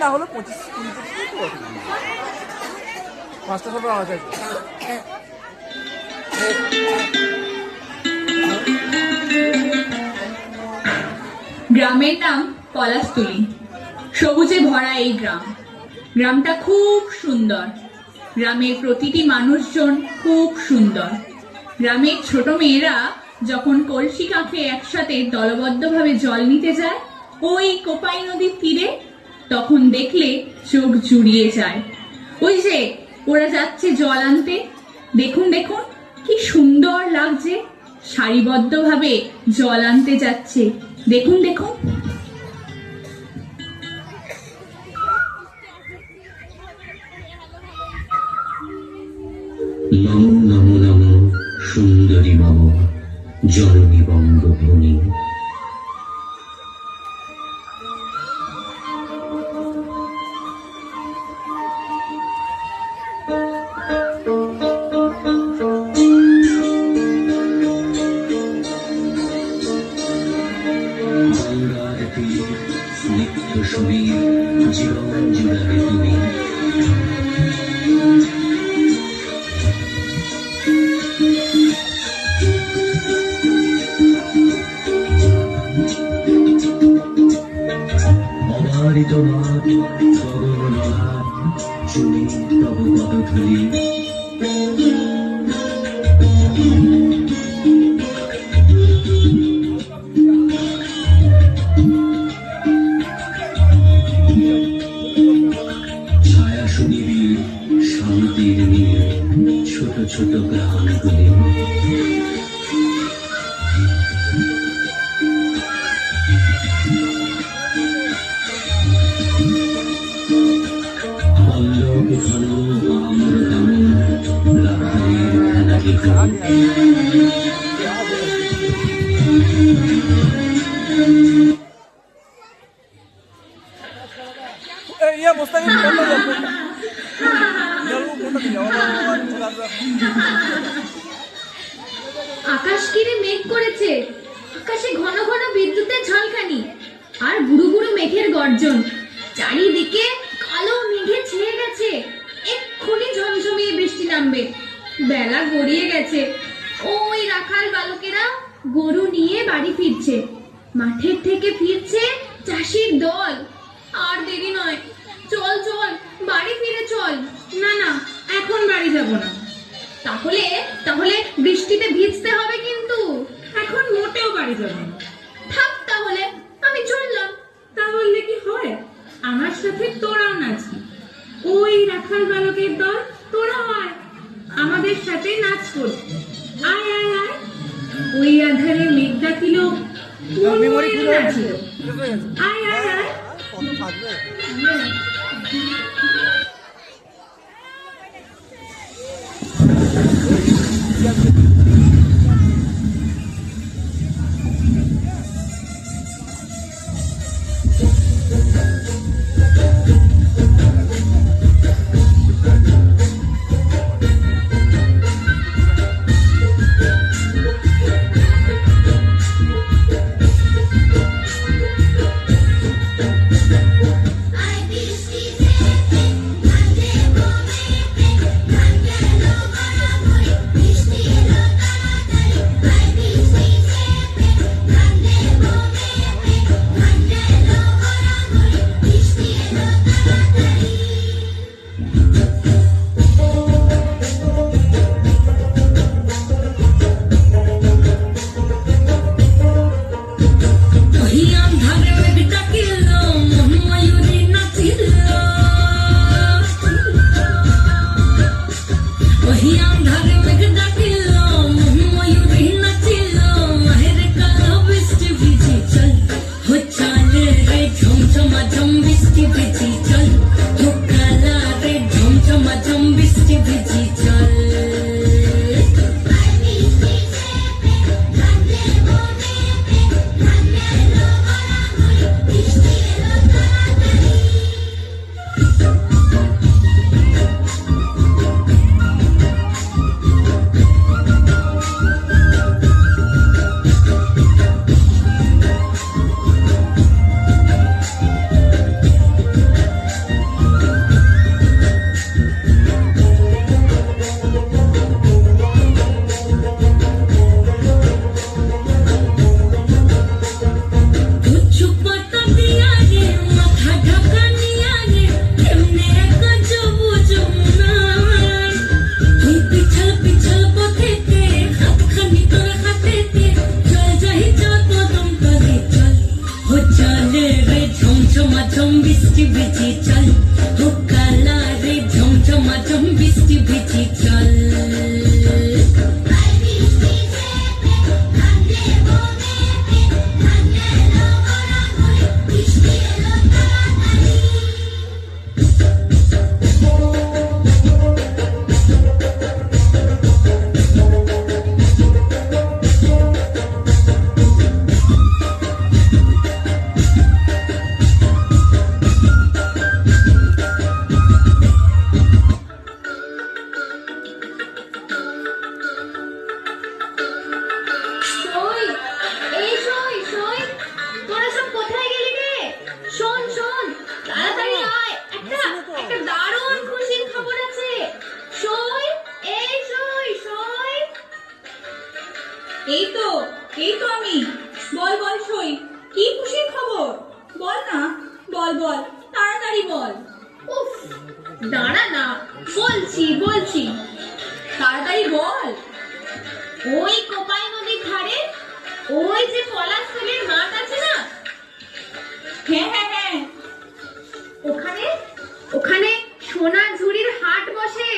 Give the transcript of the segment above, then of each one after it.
না হলো 25-30 5টা সব আছে। গ্রামের নাম পলাশতলী। সবুজে ভরা এই গ্রাম। গ্রামটা খুব সুন্দর। গ্রামের প্রতিটি মানুষজন খুব সুন্দর। গ্রামের ছোট মেয়েরা যখন কলসি কাঁখে একসাথে দলবদ্ধভাবে জল নিতে যায় ওই কোপাই নদীর তীরে, তখন দেখলে চোখ জুড়িয়ে যায়। ওই যে ওরা যাচ্ছে জল আনতে, দেখুন দেখুন কি সুন্দর লাগছে। সারিবদ্ধভাবে জল আনতে যাচ্ছে, দেখুন দেখুন। নমো নমো নমো সুন্দরী মম জননী বঙ্গভূমি। গঙ্গার তীর স্নিগ্ধ সুবীর জীবন জুড়াবে তুমি। অবারিত মাঠ গগন মহান শুনি তব পদধূলি। ছায়া সুনিবিড় শান্তির নীল ছোট ছোট গ্রামগুলি। পল্লব ঘন আম্র দামন রাখালের খেলা দেখুন। ये मुस्ताक আকাশ কিরে মেঘ করেছে, আকাশে ঘন ঘন বিদ্যুতের ঝলকানি আর গুরু গুরু মেঘের গর্জন। চারিদিকে কালো মেঘে ছেয়ে গেছে, এক্ষুনি ঝমঝমিয়ে বৃষ্টি নামবে। বেলা গড়িয়ে গেছে। ওই রাখাল বালকেরা গরু নিয়ে বাড়ি ফিরছে। মাঠের থেকে ফিরছে চাষির দল। আর দেরি নয়, চল চল বাড়ি ফিরে চল। না না, এখন বাড়ি যাব না। তাহলে তাহলে বৃষ্টিতে ভিজতে হবে কিন্তু। এখন মোটেও বাড়ি যাব না। থাক তাহলে, আমি চললাম। তা বললে কি হয়? আমার সাথে তোরাও নাচবি। ওই রাখাল বালকের দল তোরা হয় আমাদের সাথে নাচ করবি। আয় আয় আয়। ওই আধারে মেঘ ডাকিল, নাচিল। আয় আয় আয়। He ঝমঝম বৃষ্টি ভিজি চল ও কালা রে ঝমঝমাঝম বৃষ্টি ভিজি চল সই, এই সই, সই, তোরা সব কোথায় গেলি রে? শোন, শোন, তাড়াতাড়ি আয়, একটা দারুণ খুশির খবর আছে। সই, এই সই, সই। এই তো আমি। বল বল সই, কি খুশির খবর? বল না, বল বল, তাড়াতাড়ি বল। উফ, দাঁড়া না, বলছি, বলছি। তাড়াতাড়ি বল। ওই কোপাই নদীর ধারে ওই যে পলাশফুলের মাঠ আছে না, হ্যাঁ হ্যাঁ হ্যাঁ, ওখানে ওখানে সোনার ঝুড়ির হাট বসে,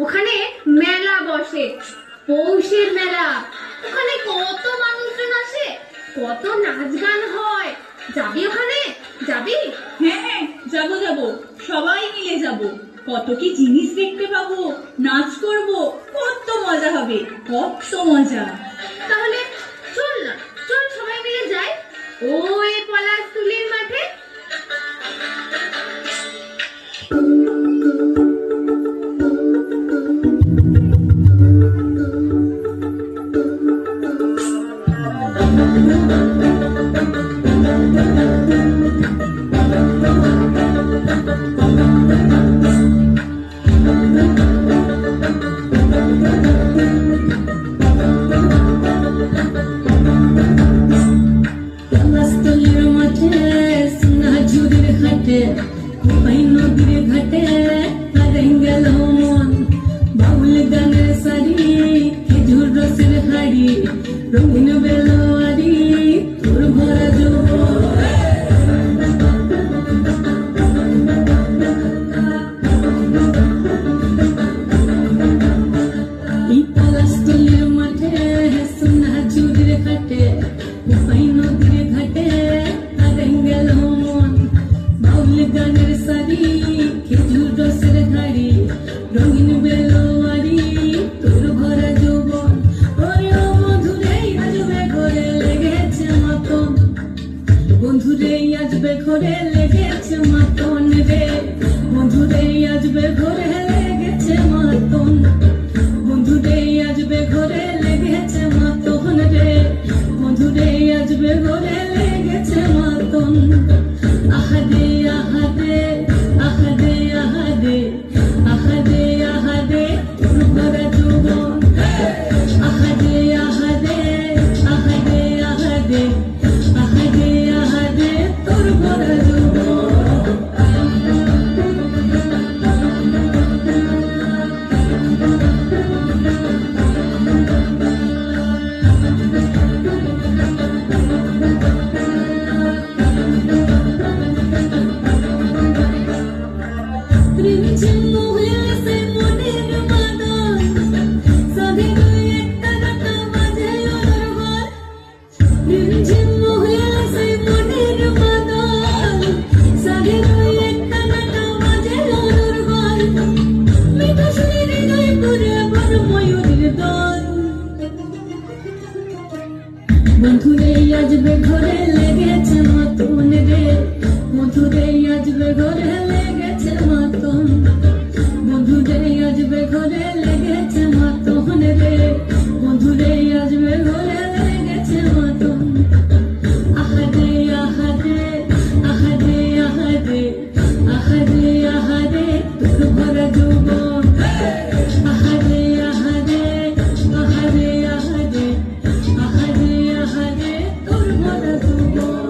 ওখানে মেলা বসে, পৌষের মেলা। ওখানে কত মানুষজন আসে, কত নাচ গান হয়। যাবি ওখানে? যাবি? হ্যাঁ হ্যাঁ, যাবো যাবো, সবাই মিলে যাবো। কত কি জিনিস দেখতে পাবো, নাচ করবো, কত মজা হবে, কত মজা। তাহলে চল না, চল সবাই মিলে যাই ওই পলাশতুলির মাঠে। পলাশতলির মাঠে সোনা ঝুড়ির হাটে কোপাই নদীর ঘাটে হারাই গেল মন বাউল গানের শাড়ি খেজুর রসের হাড়ি রঙিন বেলোয়ারি তোর ভরা যৌবন এই পলাশতলির মাঠে সোনা ঝুড়ির ঘাটে কোপাই নদীর ঘাটে হারাই গেল মন বাউল গানের শাড়ি খেজুর রসের হাড়ি রঙিন বেলোয়ারি তোর ভরা যৌবন ওরে ও মধুরে আজবে ঘরে লেগেছে মাতন বন্ধুরে আজবে ঘরে লেগেছে মাতন রে বন্ধুরে আজবে ঘরে লেগেছে মাতন বন্ধুরে আজবে ঘরে লেগেছে মাতন রে বন্ধুরে আজবে ঘরে লেগেছে মাতন আহাদে আহাদে আহাদে আহাদে আহাদে আহাদে তোর ভরা যৌবন আহাদে আহাদে আহাদে আহাদে আহাদে আহাদে তোর ভরা যৌবন রিমঝিম হয়েছে মনের মাদল সাধে দুই একটা গাতা বাজে অনর্গল রিমঝিম হয়েছে মনের মাদল সাধে দুই একটা গাতা বাজে অনর্গল মিঠা শুনে হৃদয় পুরে বন ময়ূরের দল বন্ধুরে আজবে ঘরে লেগেছে মাতন রে বন্ধুরে আজবে ঘরে লেগেছে মাতন বন্ধুরে আজবে ঘরে লেগেছে মাতন রে বন্ধুরে আজবে ঘরে লেগেছে মাতন আহাদে আহাদে আহাদে আহাদে আহাদে আহাদে তোর ভরা যৌবন আহাদে আহাদে আহাদে আহাদে আহাদে আহাদে তোর ভরা যৌবন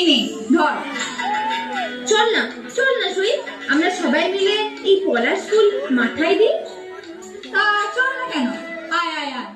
নে ধর। চল না সুই, আমরা সবাই মিলে এই পলাশ ফুল মাথায় দিই। তা চল না কেন, আয় আয় আয়।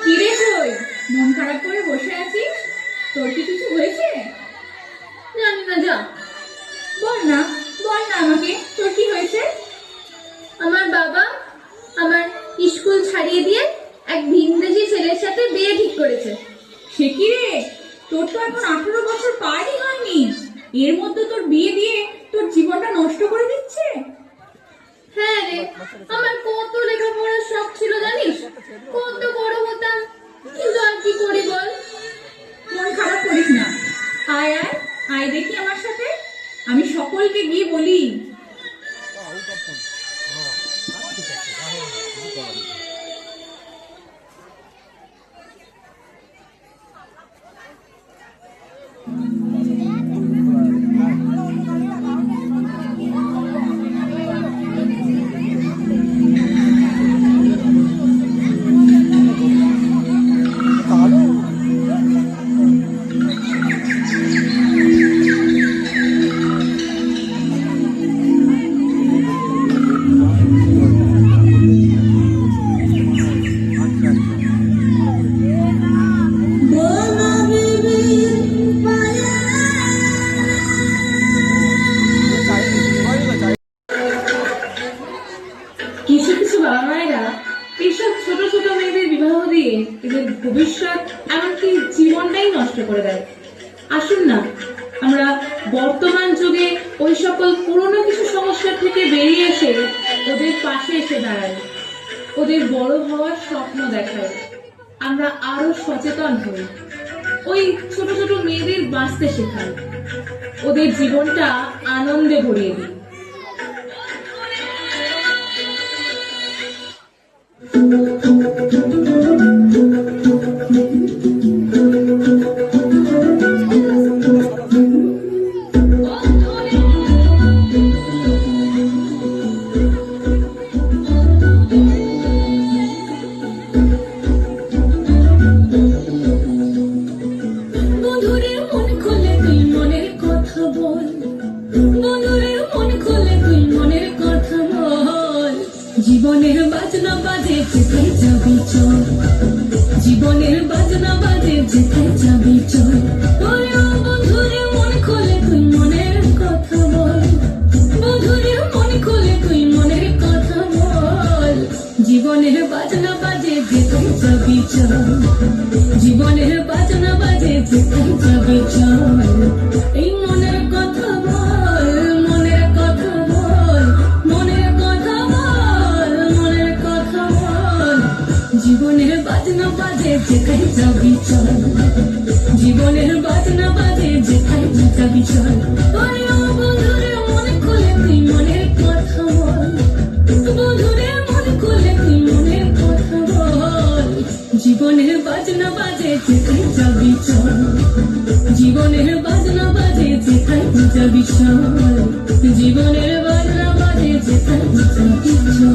কিরে কই মন খারাপ করে বসে আছিস? তোর কি কিছু হয়েছে? জানি না, যা বল না আমাকে, তোর কি হয়েছে? আমার বাবা আমার স্কুল ছাড়িয়ে দিয়ে এক ভিনদেশি ছেলের সাথে বিয়ে ঠিক করেছে। সে কি রে, তোর তো এখন 18 বছর পারই হয়নি, এর মধ্যে তোর বিয়ে দিয়ে তোর জীবনটা নষ্ট করে দিচ্ছে। হ্যাঁ রে, আমার কত লেখাপড়ার শখ ছিল জানিস, কত বড় হতাম, কিন্তু আর কি করি বল। মন খারাপ করিস না, আয় আয় আয় দেখি আমার সাথে, আমি সকলকে গিয়ে বলি। কিছু কিছু বাবা মায়েরা এইসব ছোট ছোট মেয়েদের বিবাহ দিয়ে এদের ভবিষ্যৎ এমনকি জীবনটাই নষ্ট করে দেয়। আসুন না আমরা বর্তমান যুগে ওই সকল পুরনো কিছু সমস্যা থেকে বেরিয়ে এসে ওদের পাশে এসে দাঁড়াই, ওদের বড় হওয়ার স্বপ্ন দেখাই, আমরা আরো সচেতন হই, ওই ছোট ছোট মেয়েদের বাঁচতে শেখাই, ওদের জীবনটা আনন্দে ভরিয়ে দিই। বন্ধুরে মন খুলে তুই মনের কথা বল, বন্ধুরে মন খুলে তুই মনের কথা বল। জীবনের বাজনা বাজে যেথায় যাবি চল, জীবনের বাজনা বাজে যেথায় যাবি চল। ওরে ও বন্ধুরে মন খুলে তুই মনের কথা বল, বন্ধুরে মন খুলে তুই মনের কথা বল। জীবনের বাজনা বাজে যেথায় যাবি চল, জীবনের বাজনা বাজে যেথায় যাবি চল। এই মনের কথা বল, মনের কথা বল, মনের কথা বল, মনের কথা বল। জীবনের বাজনা বাজে যেথায় যাবি চল, জীবনের বাজনা বাজে যেথায় যাবি চল। ওরে ও বন্ধুরে মন খুলে তুই মনের কথা বল, বন্ধুরে মন খুলে তুই মনের কথা বল। জীবনের বাজনা বাজে যেথায় যাবি চল, জীবনের বাজনা বাজে যেথায় যাবি চল, জীবনের বাজনা বাজে যেথায় যাবি চল।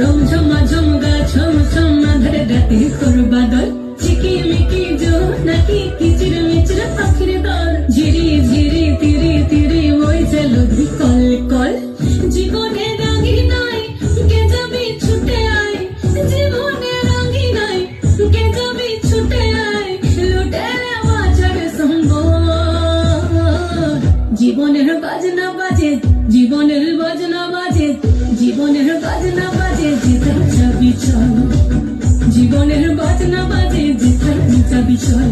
রমঝমাঝম গা ছম ছম মাধারে রাতে করবাদল, ঝিকিমিকি জো নাকি কিচির মিচির পাখির দল। ঝিরি ঝিরি তিরি তিরি বইছে নদী কল কল। জীবনে রাঙি নাই কে যাবি ছুটে আয়, জীবনে রাঙি নাই কে যাবি ছুটে আয়। লুটে বাজার সঙ্গ জীবনের বাজনা বাজে, জীবনের বাজনা বাজে, জীবনের বাজনা বাজে যেথায় যাবি চল, জীবনের বাজনা বাজে যেথায় যাবি চল।